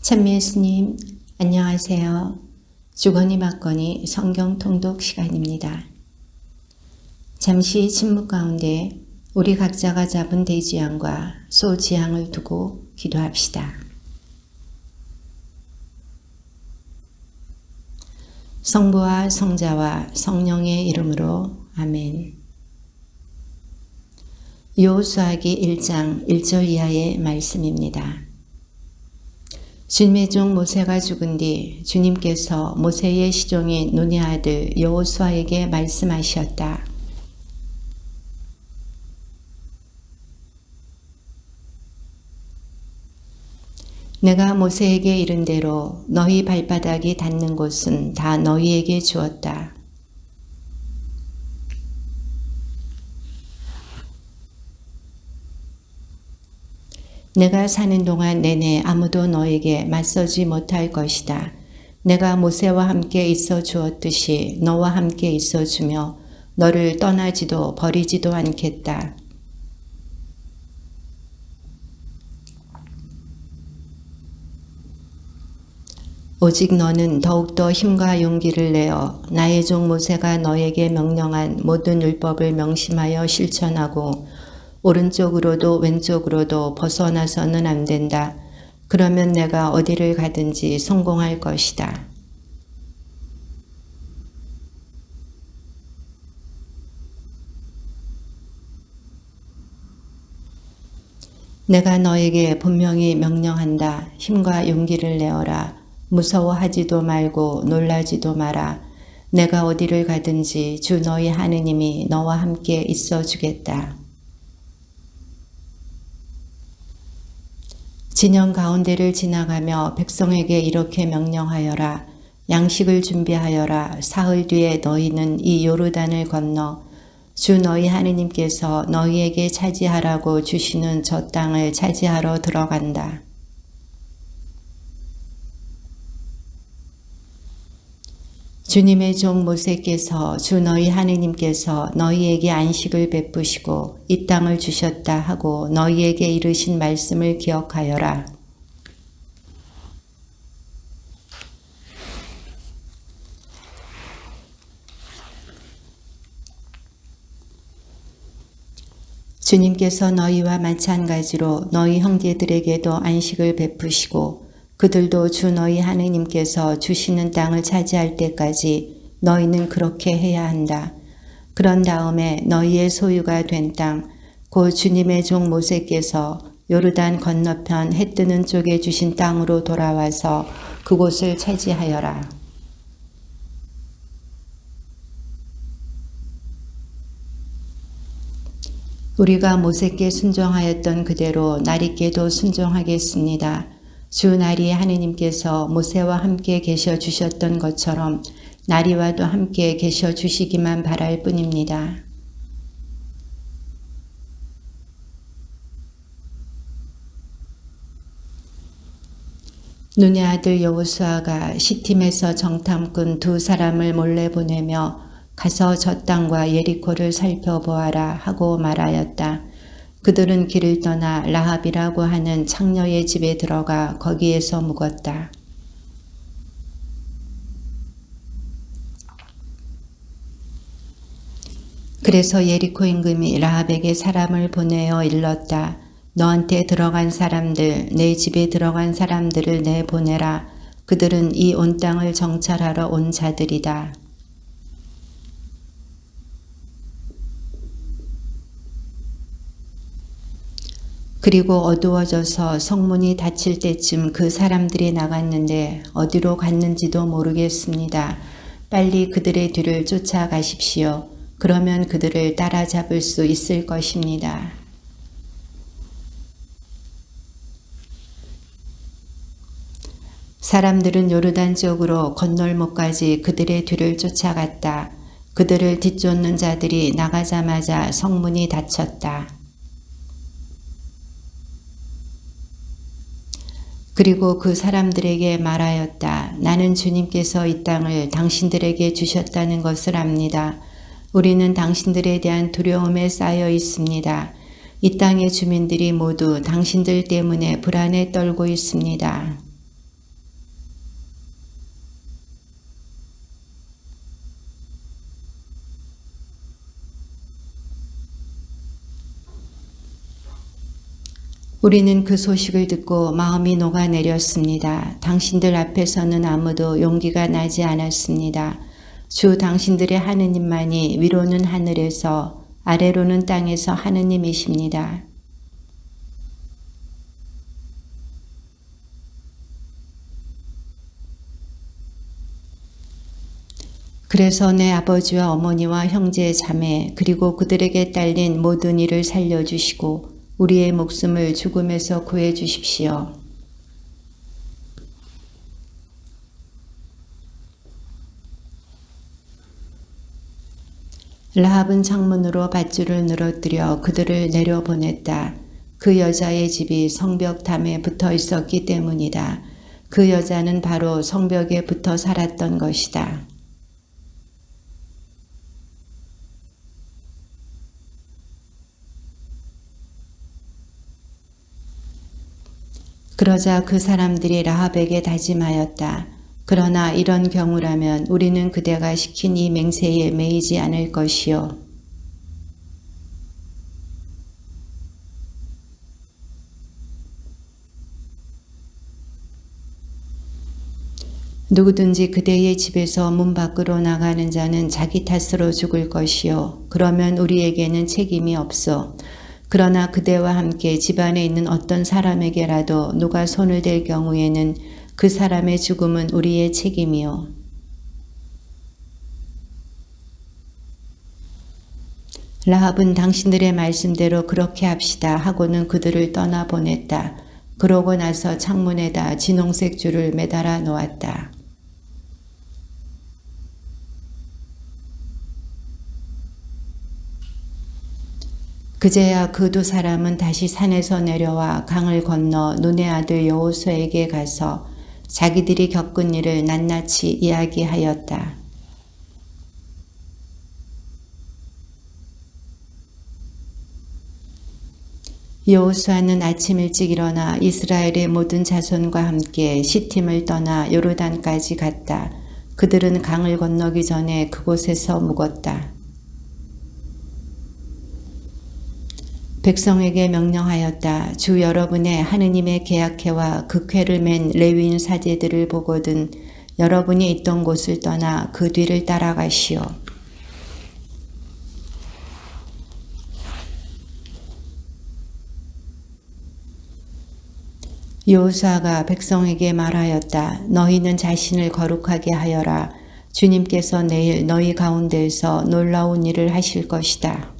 찬미 예수님, 안녕하세요. 주거니 받거니 성경 통독 시간입니다. 잠시 침묵 가운데 우리 각자가 잡은 대지향과 소지향을 두고 기도합시다. 성부와 성자와 성령의 이름으로 아멘. 여호수아기 1장 1절 이하의 말씀입니다. 주님의 종 모세가 죽은 뒤 주님께서 모세의 시종인 눈의 아들 여호수아에게 말씀하셨다. 내가 모세에게 이른 대로 너희 발바닥이 닿는 곳은 다 너희에게 주었다. 내가 사는 동안 내내 아무도 너에게 맞서지 못할 것이다. 내가 모세와 함께 있어 주었듯이 너와 함께 있어 주며 너를 떠나지도 버리지도 않겠다. 오직 너는 더욱더 힘과 용기를 내어 나의 종 모세가 너에게 명령한 모든 율법을 명심하여 실천하고 오른쪽으로도 왼쪽으로도 벗어나서는 안 된다. 그러면 내가 어디를 가든지 성공할 것이다. 내가 너에게 분명히 명령한다. 힘과 용기를 내어라. 무서워하지도 말고 놀라지도 마라. 내가 어디를 가든지 주 너희 하느님이 너와 함께 있어 주겠다. 진영 가운데를 지나가며 백성에게 이렇게 명령하여라. 양식을 준비하여라. 사흘 뒤에 너희는 이 요르단을 건너 주 너희 하느님께서 너희에게 차지하라고 주시는 저 땅을 차지하러 들어간다. 주님의 종 모세께서 주 너희 하느님께서 너희에게 안식을 베푸시고 이 땅을 주셨다 하고 너희에게 이르신 말씀을 기억하여라. 주님께서 너희와 마찬가지로 너희 형제들에게도 안식을 베푸시고 그들도 주 너희 하느님께서 주시는 땅을 차지할 때까지 너희는 그렇게 해야 한다. 그런 다음에 너희의 소유가 된 땅, 곧 주님의 종 모세께서 요르단 건너편 해 뜨는 쪽에 주신 땅으로 돌아와서 그곳을 차지하여라. 우리가 모세께 순종하였던 그대로 나리께도 순종하겠습니다. 주 나리 하느님께서 모세와 함께 계셔 주셨던 것처럼 나리와도 함께 계셔 주시기만 바랄 뿐입니다. 눈의 아들 여호수아가 시팀에서 정탐꾼 2사람을 몰래 보내며 가서 저 땅과 예리코를 살펴보아라 하고 말하였다. 그들은 길을 떠나 라합이라고 하는 창녀의 집에 들어가 거기에서 묵었다. 그래서 예리코 임금이 라합에게 사람을 보내어 일렀다. 너한테 들어간 사람들, 내 집에 들어간 사람들을 내보내라. 그들은 이 온 땅을 정찰하러 온 자들이다. 그리고 어두워져서 성문이 닫힐 때쯤 그 사람들이 나갔는데 어디로 갔는지도 모르겠습니다. 빨리 그들의 뒤를 쫓아가십시오. 그러면 그들을 따라잡을 수 있을 것입니다. 사람들은 요르단 쪽으로 건널목까지 그들의 뒤를 쫓아갔다. 그들을 뒤쫓는 자들이 나가자마자 성문이 닫혔다. 그리고 그 사람들에게 말하였다. 나는 주님께서 이 땅을 당신들에게 주셨다는 것을 압니다. 우리는 당신들에 대한 두려움에 쌓여 있습니다. 이 땅의 주민들이 모두 당신들 때문에 불안에 떨고 있습니다. 우리는 그 소식을 듣고 마음이 녹아내렸습니다. 당신들 앞에서는 아무도 용기가 나지 않았습니다. 주 당신들의 하느님만이 위로는 하늘에서 아래로는 땅에서 하느님이십니다. 그래서 내 아버지와 어머니와 형제 자매 그리고 그들에게 딸린 모든 이를 살려주시고 우리의 목숨을 죽음에서 구해 주십시오. 라합은 창문으로 밧줄을 늘어뜨려 그들을 내려보냈다. 그 여자의 집이 성벽 담에 붙어 있었기 때문이다. 그 여자는 바로 성벽에 붙어 살았던 것이다. 그러자 그 사람들이 라합에게 다짐하였다. 그러나 이런 경우라면 우리는 그대가 시킨 이 맹세에 매이지 않을 것이요. 누구든지 그대의 집에서 문 밖으로 나가는 자는 자기 탓으로 죽을 것이요. 그러면 우리에게는 책임이 없어. 그러나 그대와 함께 집안에 있는 어떤 사람에게라도 누가 손을 댈 경우에는 그 사람의 죽음은 우리의 책임이요. 라합은 당신들의 말씀대로 그렇게 합시다 하고는 그들을 떠나보냈다. 그러고 나서 창문에다 진홍색 줄을 매달아 놓았다. 그제야 그 두 사람은 다시 산에서 내려와 강을 건너 눈의 아들 여호수아에게 가서 자기들이 겪은 일을 낱낱이 이야기하였다. 여호수아는 아침 일찍 일어나 이스라엘의 모든 자손과 함께 시팀을 떠나 요르단까지 갔다. 그들은 강을 건너기 전에 그곳에서 묵었다. 백성에게 명령하였다. 주 여러분의 하느님의 계약회와 그 궤를 맨 레위인 사제들을 보거든 여러분이 있던 곳을 떠나 그 뒤를 따라가시오. 여호수아가 백성에게 말하였다. 너희는 자신을 거룩하게 하여라. 주님께서 내일 너희 가운데에서 놀라운 일을 하실 것이다.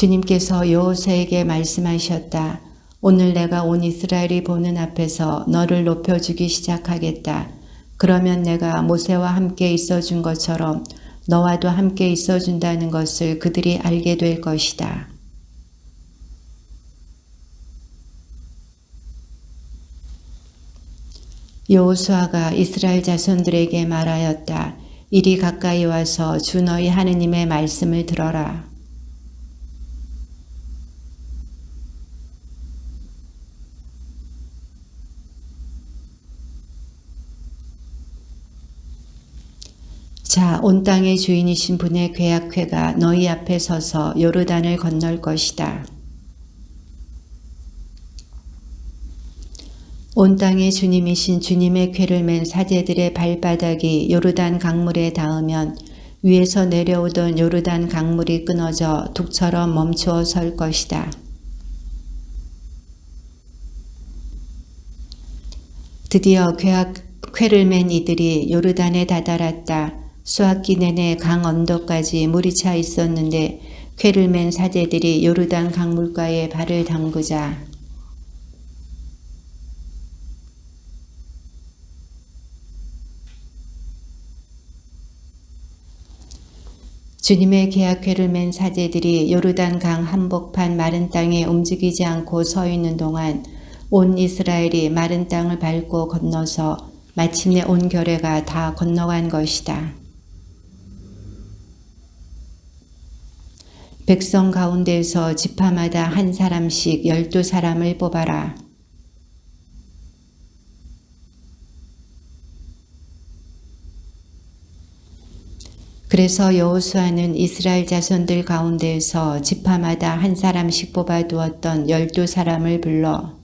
주님께서 여호수아에게 말씀하셨다. 오늘 내가 온 이스라엘이 보는 앞에서 너를 높여주기 시작하겠다. 그러면 내가 모세와 함께 있어준 것처럼 너와도 함께 있어준다는 것을 그들이 알게 될 것이다. 여호수아가 이스라엘 자손들에게 말하였다. 이리 가까이 와서 주 너희 하느님의 말씀을 들어라. 자, 온 땅의 주인이신 분의 계약회가 너희 앞에 서서 요르단을 건널 것이다. 온 땅의 주님이신 주님의 궤를 맨 사제들의 발바닥이 요르단 강물에 닿으면 위에서 내려오던 요르단 강물이 끊어져 둑처럼 멈추어 설 것이다. 드디어 궤를 맨 이들이 요르단에 다다랐다. 수학기 내내 강 언덕까지 물이 차 있었는데 궤를 맨 사제들이 요르단 강물가에 발을 담그자 주님의 계약궤를 맨 사제들이 요르단 강 한복판 마른 땅에 움직이지 않고 서 있는 동안 온 이스라엘이 마른 땅을 밟고 건너서 마침내 온 결회가 다 건너간 것이다. 백성 가운데에서 지파마다 한 사람씩 12사람을 뽑아라. 그래서 여호수아는 이스라엘 자손들 가운데에서 지파마다 한 사람씩 뽑아두었던 12사람을 불러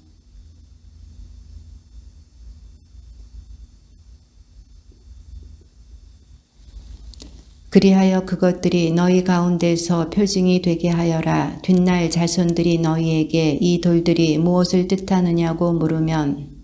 그리하여 그것들이 너희 가운데서 표징이 되게 하여라. 뒷날 자손들이 너희에게 이 돌들이 무엇을 뜻하느냐고 물으면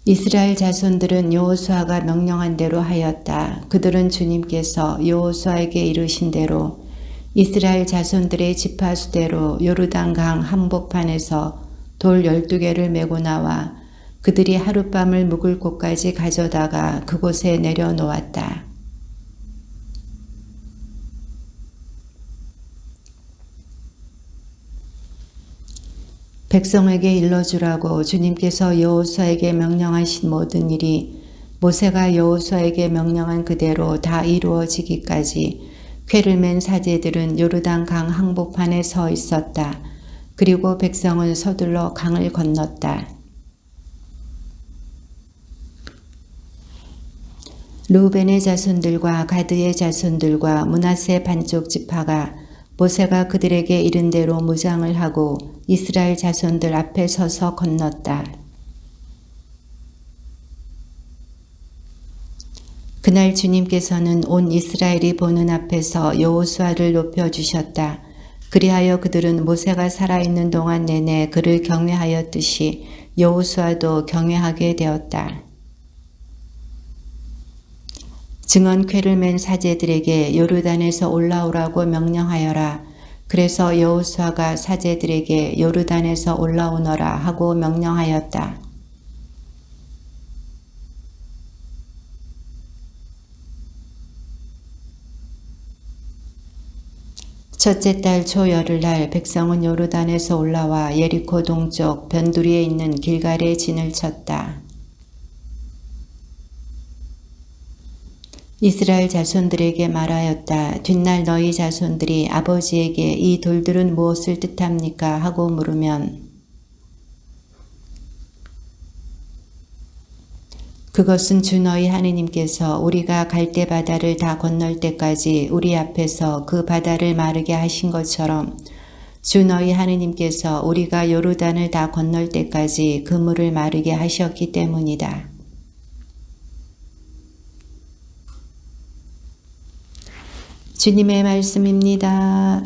이스라엘 자손들은 여호수아가 명령한 대로 하였다. 그들은 주님께서 여호수아에게 이르신 대로 이스라엘 자손들의 지파 수대로 요르단강 한복판에서 돌 12개를 메고 나와 그들이 하룻밤을 묵을 곳까지 가져다가 그곳에 내려놓았다. 백성에게 일러주라고 주님께서 여호수아에게 명령하신 모든 일이 모세가 여호수아에게 명령한 그대로 다 이루어지기까지 궤를 맨 사제들은 요르단 강 항복판에 서 있었다. 그리고 백성은 서둘러 강을 건넜다. 루벤의 자손들과 가드의 자손들과 므낫세 반쪽 지파가 모세가 그들에게 이른 대로 무장을 하고 이스라엘 자손들 앞에 서서 건넜다. 그날 주님께서는 온 이스라엘이 보는 앞에서 여호수아를 높여주셨다. 그리하여 그들은 모세가 살아있는 동안 내내 그를 경외하였듯이 여호수아도 경외하게 되었다. 증언궤를 맨 사제들에게 요르단에서 올라오라고 명령하여라. 그래서 여호수아가 사제들에게 요르단에서 올라오너라 하고 명령하였다. 첫째 달 초열흘날 백성은 요르단에서 올라와 예리코 동쪽 변두리에 있는 길갈에 진을 쳤다. 이스라엘 자손들에게 말하였다. 뒷날 너희 자손들이 아버지에게 이 돌들은 무엇을 뜻합니까? 하고 물으면 그것은 주 너희 하느님께서 우리가 갈대 바다를 다 건널 때까지 우리 앞에서 그 바다를 마르게 하신 것처럼 주 너희 하느님께서 우리가 요르단을 다 건널 때까지 그 물을 마르게 하셨기 때문이다. 주님의 말씀입니다.